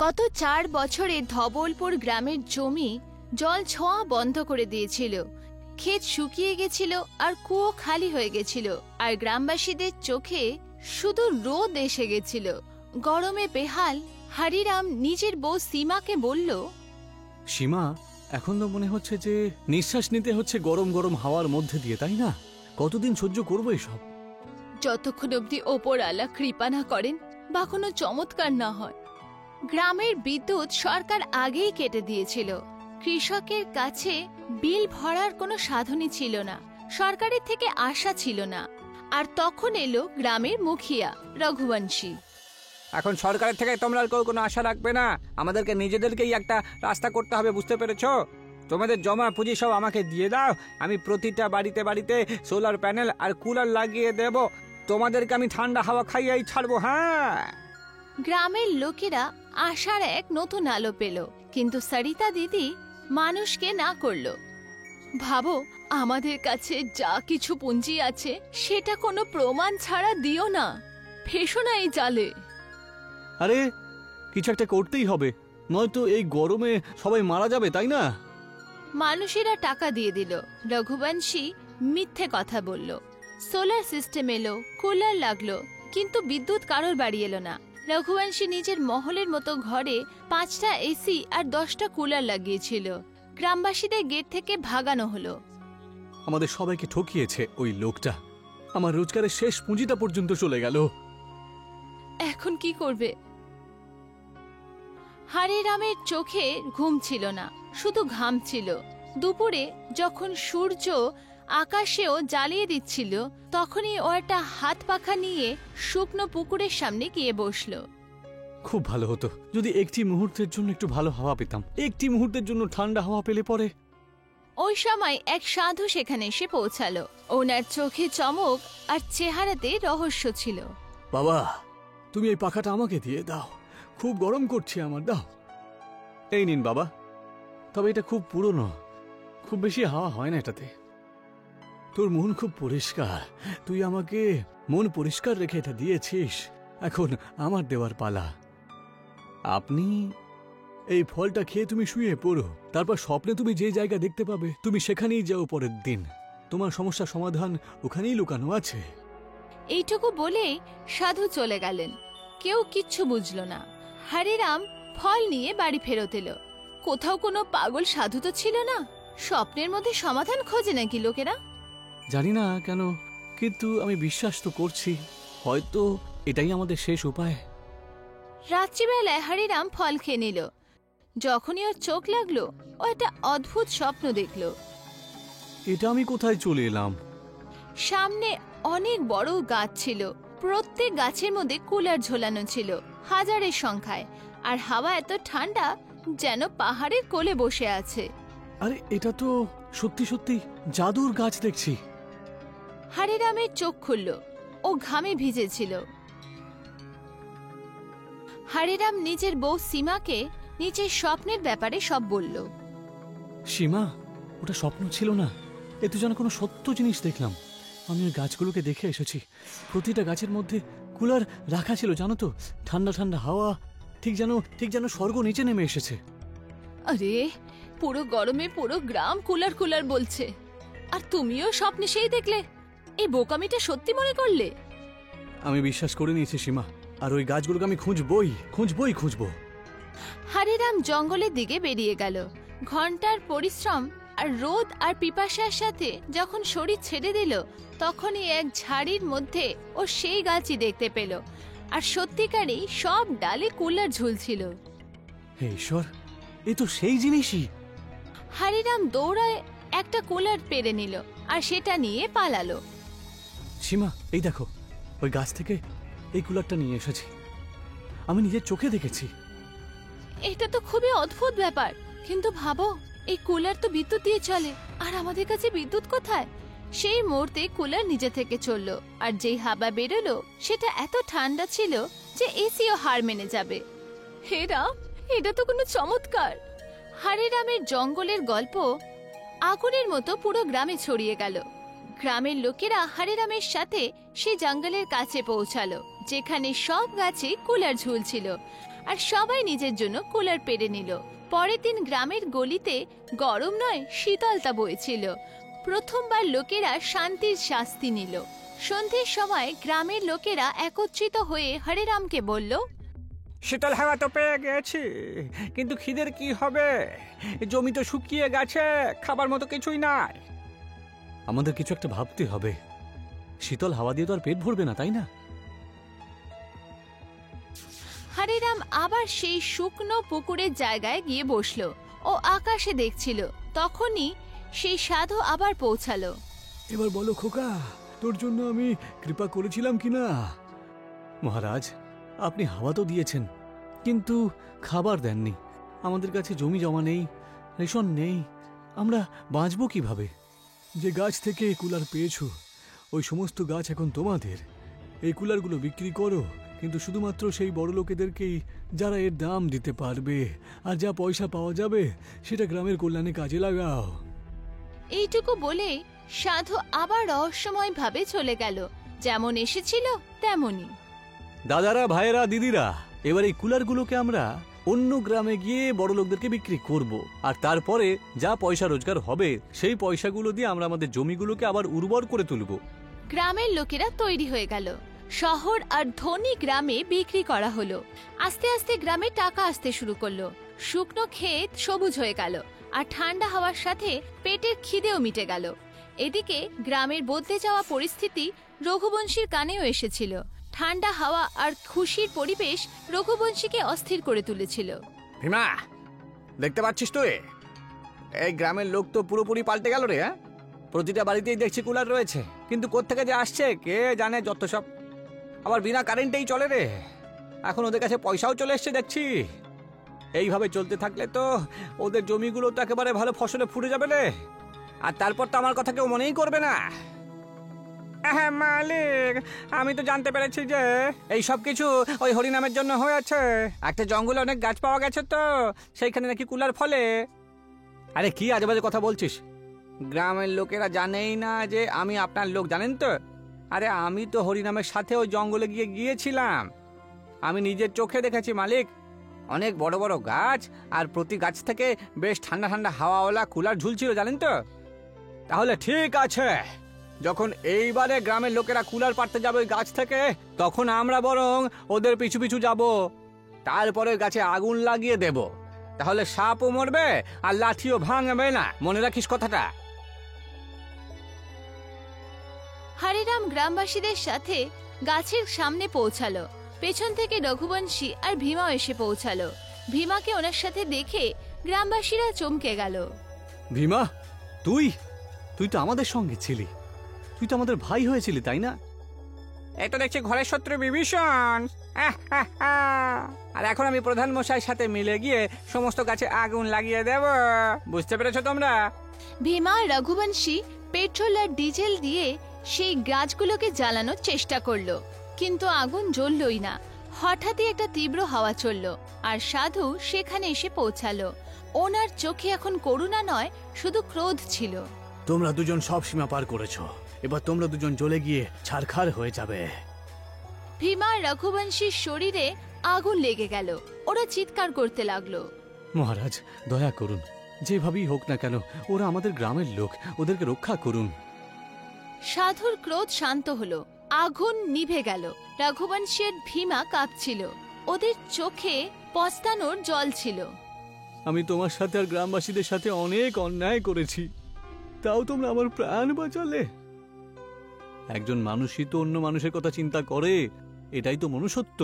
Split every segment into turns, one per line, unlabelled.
গত 4 বছরে ধবলপুর গ্রামের জমি জল ছোঁয়া বন্ধ করে দিয়েছিল। ক্ষেত শুকিয়ে গেছিল আর কুয়ো খালি হয়ে গেছিল, আর গ্রামবাসীদের চোখে শুধু রোদ এসে গেছিল। গরমে বেহাল হরিরাম নিজের বউ সীমাকে বলল,
সীমা, এখন তো মনে হচ্ছে যে নিঃশ্বাস নিতে হচ্ছে গরম গরম হাওয়ার মধ্যে দিয়ে, তাই না? কতদিন সহ্য করবো এসব?
যতক্ষণ অব্দি ওপরওয়ালা কৃপা না করেন বা কোনো চমৎকার না হয়। গ্রামের বিদ্যুৎ সরকার আগেই কেটে দিয়েছিল। কৃষকের কাছে বিল ভরার কোনো সাধনই ছিল না, সরকারের থেকে আশা ছিল না। আর তখন এলো গ্রামের মুখিয়া রঘুবংশী।
এখন সরকারের থেকে তোমরা আর কেউ কোনো আশা রাখবে না, আমাদেরকে নিজেদেরকেই একটা রাস্তা করতে হবে, বুঝতে পেরেছো? তোমাদের জমা পুঁজি সব আমাকে দিয়ে দাও, আমি প্রতিটা বাড়িতে বাড়িতে সোলার প্যানেল আর কুলার লাগিয়ে দেব, তোমাদেরকে আমি ঠান্ডা হাওয়া খাইয়েই ছাড়বো। হ্যাঁ,
গ্রামের লোকেরা আশার এক নতুন আলো পেল, কিন্তু সরিতা দিদি মানুষকে না করলো। ভাবো, আমাদের কাছে যা কিছু পুঁজি আছে সেটা কোনো প্রমাণ ছাড়া দিও না, ফেসো না এই জালে।
আরে কিছু একটা করতেই হবে, নয়তো এই গরমে সবাই মারা যাবে, তাই না?
মানুষেরা টাকা দিয়ে দিল, রঘুবংশী মিথ্যে কথা বলল। সোলার সিস্টেম এলো, কুলার লাগলো, কিন্তু বিদ্যুৎ কারোর বাড়ি এলো না। রঘুবংশী নিজের মহলের মতো ঘরে 5টা এসি আর 10টা কুলার লাগিয়েছিল। গ্রামবাসীদের গেট থেকে ভাগানো হলো।
আমাদের সবাইকে ঠকিয়েছে ওই লোকটা, আমার রোজগারের শেষ পুঁজিটা পর্যন্ত চলে গেল।
এখন কি করবে? হরিরামের চোখে ঘুম ছিল না, শুধু ঘাম ছিল। দুপুরে যখন সূর্য আকাশেও জ্বালিয়ে দিচ্ছিল, তখনই ও একটা হাত পাখা নিয়ে শুকনো পুকুরের সামনে গিয়ে বসলো।
খুব ভালো হতো যদি একটি মুহূর্তের জন্য একটু ভালো হাওয়া পেতাম, একটি মুহূর্তের জন্য ঠান্ডা হাওয়া পেলে পরে।
ওই সময় এক সাধু সেখানে এসে পৌঁছালো। ওনার চোখে চমক আর চেহারাতে রহস্য ছিল।
বাবা, তুমি এই পাখাটা আমাকে দিয়ে দাও, খুব গরম করছে আমার, দাও। এই নিন বাবা, তবে এটা খুব পুরনো, খুব বেশি হাওয়া হয় না এটাতে। তোর মন খুব পরিষ্কার, তুই আমাকে মন পরিষ্কার রেখে এটা দিয়েছিস, এখন আমার দেওয়ার পালা। আপনি এই ফলটা খেয়ে তুমি শুয়ে পড়ো, তারপর স্বপ্নে তুমি যে জায়গা দেখতে পাবে তুমি সেখানেই যাও পরের দিন, তোমার সমস্যার সমাধান ওখানেই লুকানো আছে।
এইটুকু বলেই সাধু চলে গেলেন। কেউ কিচ্ছু বুঝল না। হরিরাম ফল নিয়ে বাড়ি ফেরত এলো। কোথাও কোনো পাগল সাধু তো ছিল না। স্বপ্নের মধ্যে সমাধান খোঁজে নাকি লোকেরা?
জানি না কেন, কিন্তু আমি বিশ্বাস তো করছি হয়তো এটাই আমাদের শেষ উপায়।
রাত্রিবেলায় হরিরাম ফল খেয়ে নিল। যখনই ওর চোখ লাগলো, ও একটা অদ্ভুত স্বপ্ন দেখলো।
এটা আমি কোথায় চলে এলাম?
সামনে অনেক বড় গাছ ছিল, প্রত্যেক গাছের মধ্যে কুলার ঝোলানো ছিল হাজারের সংখ্যায়, আর হাওয়া এত ঠান্ডা যেন পাহাড়ের কোলে বসে আছে।
আরে এটা তো সত্যি সত্যি জাদুর গাছ দেখছি।
হরিরামের চোখ খুলল, ও ঘামে ভিজেছিল। হরিরাম নিজের বউ সীমাকে নিজের স্বপ্নের ব্যাপারে সব বলল।
সীমা, ওটা স্বপ্ন ছিল না, এ তো যেন কোনো সত্য জিনিস দেখলাম। আমি ওই গাছগুলোকে দেখে এসেছি, প্রতিটা গাছের মধ্যে কুলার রাখা ছিল, জানো তো, ঠান্ডা ঠান্ডা হাওয়া, ঠিক যেন স্বর্গ নিচে নেমে এসেছে।
আরে, পুরো গরমে পুরো গ্রাম কুলার কুলার বলছে, আর তুমিও স্বপ্নে সেই দেখলে? এই বোকামিটা সত্যি মনে করলে?
আমি বিশ্বাস করে নিয়েছি সীমা, আর ওই গাছগুলোকে আমি খুঁজবো।
হরিরাম জঙ্গলের দিকে বেরিয়ে গেল। ঘন্টার পরিশ্রম আর রোদ আর পিপাসার সাথে যখন শরীর ছেড়ে দিল, তখনই এক ঝাড়ির মধ্যে ও সেই গাছই দেখতে পেল, আর সত্যিকারই সব ডালে কুলার ঝুলছিল।
হে ঈশ্বর, এ তো সেই জিনিসই।
হরিরাম দৌড়ায় একটা কুলার পেরে নিল আর সেটা নিয়ে পালালো।
সীমা, এই দেখো, ওই গাছ থেকে এই কুলারটা নিয়ে এসেছি, আমি নিজের চোখে দেখেছি।
এটা তো খুবই অদ্ভুত ব্যাপার, কিন্তু ভাবো, এই কুলার তো বিদ্যুৎ দিয়ে চলে, আর আমাদের কাছে বিদ্যুৎ কোথায়? সেই মুহূর্তে কুলার নিজে থেকে চললো, আর যেই হাওয়া বেরোলো সেটা এত ঠান্ডা ছিল যে এসিও হার মেনে যাবে। হে রাম, এটা তো কোনো চমৎকার! হরিরামের জঙ্গলের গল্প আগুনের মতো পুরো গ্রামে ছড়িয়ে গেল। গ্রামের লোকেরা হরিরামের সাথে সেই জঙ্গলের কাছে পৌঁছালো, যেখানে সব গাছে কুলার ঝুলছিল। আর সবাই নিজের জন্য কুলার পেরে নিল। পরের দিন গ্রামের গলিতে গরম নয় শীতলতা বইছিল। প্রথমবার লোকেরা শান্তির শাস্তি নিল। সন্ধ্যের সময় গ্রামের লোকেরা একত্রিত হয়ে হরিরামকে বলল,
শীতল হাওয়া তো পেয়ে গেছি, কিন্তু খিদের কি হবে? জমি তো শুকিয়ে গেছে, খাবার মতো কিছুই নাই।
আমাদের কিছু একটা ভাবতে হবে। শীতল হাওয়া দিয়ে তো আর পেট ভরবে না, তাই না?
হরিরাম আবার সেই শুকনো পুকুরের জায়গায় গিয়ে বসলো ও আকাশে দেখছিল। তখনই সেই সাধু আবার পৌঁছালো।
এবার বলো খোকা, তোর জন্য আমি কৃপা করেছিলাম কিনা? মহারাজ, আপনি হাওয়া তো দিয়েছেন, কিন্তু খাবার দেননি। আমাদের কাছে জমি জমা নেই, রেশন নেই, আমরা বাঁচবো কিভাবে? যে গাছ থেকে কুলার পেয়েছো, ওই সমস্ত গাছ এখন তোমাদের। এই কুলারগুলো বিক্রি করো, কিন্তু শুধুমাত্র সেই বড় লোকেদেরকেই, যারা এর দাম দিতে পারবে। আর যা পয়সা পাওয়া যাবে সেটা গ্রামের কল্যাণে কাজে লাগাও।
এইটুকু বলে সাধু আবার রহস্যময় ভাবে চলে গেল। যেমন এসেছিল তেমনই।
দাদারা, ভাইয়েরা, দিদিরা, এবার এই কুলারগুলোকে আমরা অন্য গ্রামে গিয়ে বড় লোকদেরকে বিক্রি করব। আর তারপরে যা পয়সা রোজগার হবে সেই পয়সাগুলো দিয়ে আমরা আমাদের জমিগুলোকে আবার উর্বর করে তুলব।
গ্রামের লোকেরা তৈরি হয়ে গেল। শহর আর ধনী গ্রামে বিক্রি করা হলো। আস্তে আস্তে গ্রামে টাকা আসতে শুরু করলো। শুকনো ক্ষেত সবুজ হয়ে গেল, আর ঠান্ডা হাওয়ার সাথে পেটের খিদেও মিটে গেল। এদিকে গ্রামের বদলে যাওয়া পরিস্থিতি রঘুবংশীর কানেও এসেছিল। ঠান্ডা হাওয়া আর খুশির পরিবেশ রঘুবংশীকে অস্থির করে তুলেছিল।
ভীমা, দেখতে পাচ্ছিস তুই? এই গ্রামের লোক তো পুরোপুরি পাল্টে গেল রে। হ্যাঁ, প্রতিটা বাড়িতেই দেখছি কুলার রয়েছে, কিন্তু কোত্থেকে যে আসছে কে জানে। যত সব আবার বিনা কারেন্টেই চলে রে। এখন ওদের কাছে পয়সাও চলে এসছে দেখছি। এইভাবে চলতে থাকলে তো ওদের জমিগুলো তো একেবারে ভালো ফসলে ফুটে যাবে রে। আর তারপর তো আমার কথা কেউ মনেই করবে না। হ্যাঁ মালিক, আমি তো জানতে পেরেছি যে এই সব কিছু ওই হরিনামের জন্য হয়েছে। একটা জঙ্গলে অনেক গাছ পাওয়া গেছে, তো সেইখানে নাকি কুলার ফলে। আরে কি আজেবাজে কথা বলছিস? গ্রামের লোকেরা জানেই না যে আমি আপনার লোক, জানেন তো? আরে আমি তো হরিনামের সাথে ওই জঙ্গলে গিয়েছিলাম। আমি নিজের চোখে দেখেছি মালিক, অনেক বড় বড় গাছ, আর প্রতি গাছ থেকে বেশ ঠান্ডা ঠান্ডা হাওয়াওয়ালা কুলার ঝুলছিল, জানেন তো? তাহলে ঠিক আছে, যখন এইবারে গ্রামের লোকেরা কুলার পাড়তে যাবে ওই গাছ থেকে, তখন আমরা বরং ওদের পিছু পিছু যাব। তারপরে গাছে আগুন লাগিয়ে দেব, তাহলে সাপও মরবে আর লাঠিও ভাঙবে না। মনে রাখিস কথাটা।
হরিরাম গ্রামবাসীদের সাথে গাছের সামনে পৌঁছালো। পেছন থেকে রঘুবংশী আর ভীমাও এসে পৌঁছালো। ভীমাকে ওনার সাথে দেখে গ্রামবাসীরা চমকে গেল।
ভীমা, তুই তুই তো আমাদের সঙ্গে ছিলি, তুই তো আমাদের ভাই হয়েছিলি, তাই না?
এই তো দেখছি ঘরের শত্রু বিভীষণ। আর এখন আমি প্রধান মশাইয়ের সাথে মিলে গিয়ে সমস্ত গাছে আগুন লাগিয়ে দেব। বুঝতে পেরেছো তোমরা?
ভীমা আর রঘুবংশী পেট্রোল আর ডিজেল দিয়ে সেই গাছগুলোকে জ্বালানোর চেষ্টা করলো, কিন্তু আগুন জ্বললই না। হঠাৎই একটা তীব্র হাওয়া চলল, আর সাধু সেখানে এসে পৌঁছালো। ওনার চোখে এখন করুণা নয়, শুধু ক্রোধ ছিল।
তোমরা দুজন সব সীমা পার করেছো, এবার তোমরা দুজন জ্বলে গিয়ে ছারখার হয়ে যাবে।
ভীমা আর রঘুবংশীর শরীরে আগুন লেগে গেল। ওরা চিৎকার করতে লাগলো।
মহারাজ, দয়া করুন, যেভাবেই হোক না কেন ওরা আমাদের গ্রামের লোক, ওদেরকে রক্ষা করুন।
সাধুর ক্রোধ শান্ত হলো, আগুন নিভে গেল। রঘুবংশী আর ভীমা কাঁপছিল, ওদের চোখে পস্তানোর জল ছিল।
আমি তোমার সাথে আর গ্রামবাসীদের সাথে অনেক অন্যায় করেছি, তাও তোমরা আমার প্রাণ বাঁচালে। একজন মানুষই তো অন্য মানুষের কথা চিন্তা করে, এটাই তো মনুষ্যত্ব।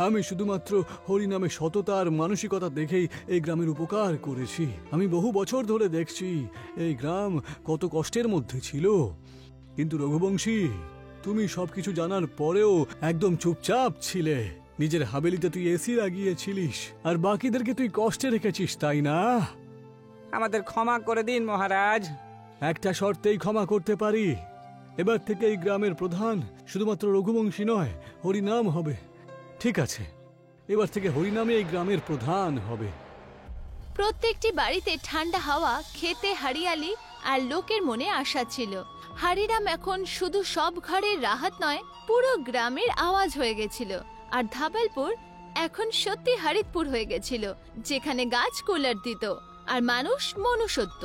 আমি শুধুমাত্র হরিনামে সততা আর মানসিকতা দেখেই এই গ্রামের উপকার করেছি। আমি বহু বছর ধরে দেখছি এই গ্রাম কত কষ্টের মধ্যে ছিল, কিন্তু রঘুবংশী, তুমি সবকিছু জানার পরেও একদম চুপচাপ ছিলে। নিজের হাবেলিতে তুই এসি লাগিয়েছিলিস, আর বাকিদেরকে তুই কষ্টে রেখেছিস, তাই না?
আমাদের ক্ষমা করে দিন মহারাজ।
একটা শর্তেই ক্ষমা করতে পারি। এবার থেকে এই গ্রামের প্রধান শুধুমাত্র রঘুবংশী নয়, হরিনাম হবে। ঠিক আছে, এবার থেকে হরিনামে এই গ্রামের প্রধান হবে।
প্রত্যেকটি বাড়িতে ঠান্ডা হাওয়া, খেতে হরিয়ালি আর লোকের মনে আশা ছিল। হরিরাম এখন শুধু সব ঘরের রাহাত নয়, পুরো গ্রামের আওয়াজ হয়ে গেছিল। আর ধাবালপুর এখন সত্যি হরিতপুর হয়ে গেছিল, যেখানে গাছ কুলার দিত আর মানুষ মনুষ্যত্ব।